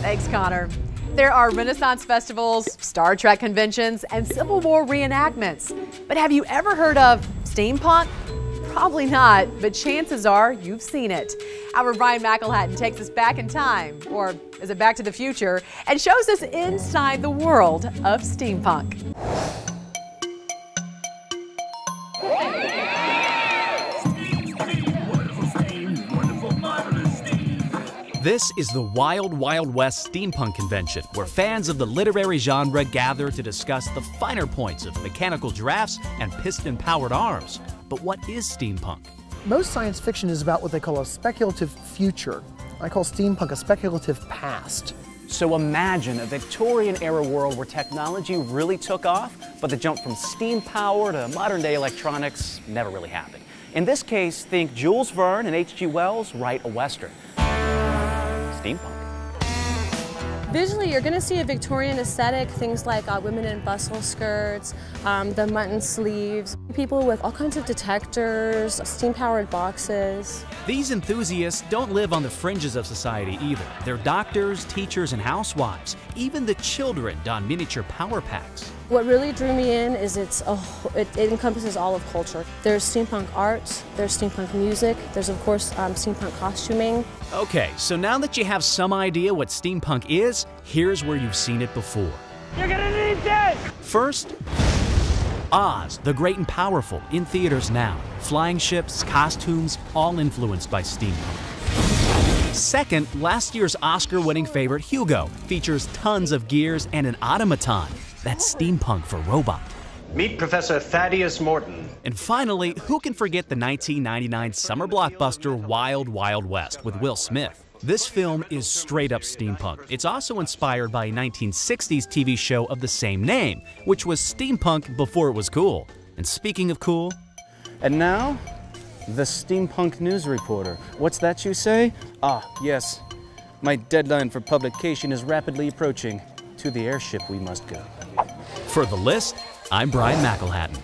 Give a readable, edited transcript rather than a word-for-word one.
Thanks, Connor. There are Renaissance festivals, Star Trek conventions, and Civil War reenactments. But have you ever heard of steampunk? Probably not, but chances are you've seen it. Our Brian McElhatton takes us back in time, or is it Back to the Future, and shows us inside the world of steampunk. This is the Wild Wild West Steampunk Convention, where fans of the literary genre gather to discuss the finer points of mechanical giraffes and piston-powered arms. But what is steampunk? Most science fiction is about what they call a speculative future. I call steampunk a speculative past. So imagine a Victorian-era world where technology really took off, but the jump from steam power to modern-day electronics never really happened. In this case, think Jules Verne and H.G. Wells write a Western. Steampunk. Visually, you're going to see a Victorian aesthetic, things like women in bustle skirts, the mutton sleeves, people with all kinds of detectors, steam-powered boxes. These enthusiasts don't live on the fringes of society either. They're doctors, teachers, and housewives. Even the children don miniature power packs. What really drew me in is it encompasses all of culture. There's steampunk art, there's steampunk music, there's of course steampunk costuming. Okay, so now that you have some idea what steampunk is, here's where you've seen it before. You're gonna need this! First, Oz, the Great and Powerful, in theaters now. Flying ships, costumes, all influenced by steampunk. Second, last year's Oscar-winning favorite Hugo features tons of gears and an automaton. That's steampunk for robot. Meet Professor Thaddeus Morton. And finally, who can forget the 1999 summer blockbuster Wild Wild West with Will Smith? This film is straight up steampunk. It's also inspired by a 1960s TV show of the same name, which was steampunk before it was cool. And speaking of cool... And now, the steampunk news reporter. What's that you say? Ah, yes. My deadline for publication is rapidly approaching. To the airship we must go. For The List, I'm Brian McElhatton.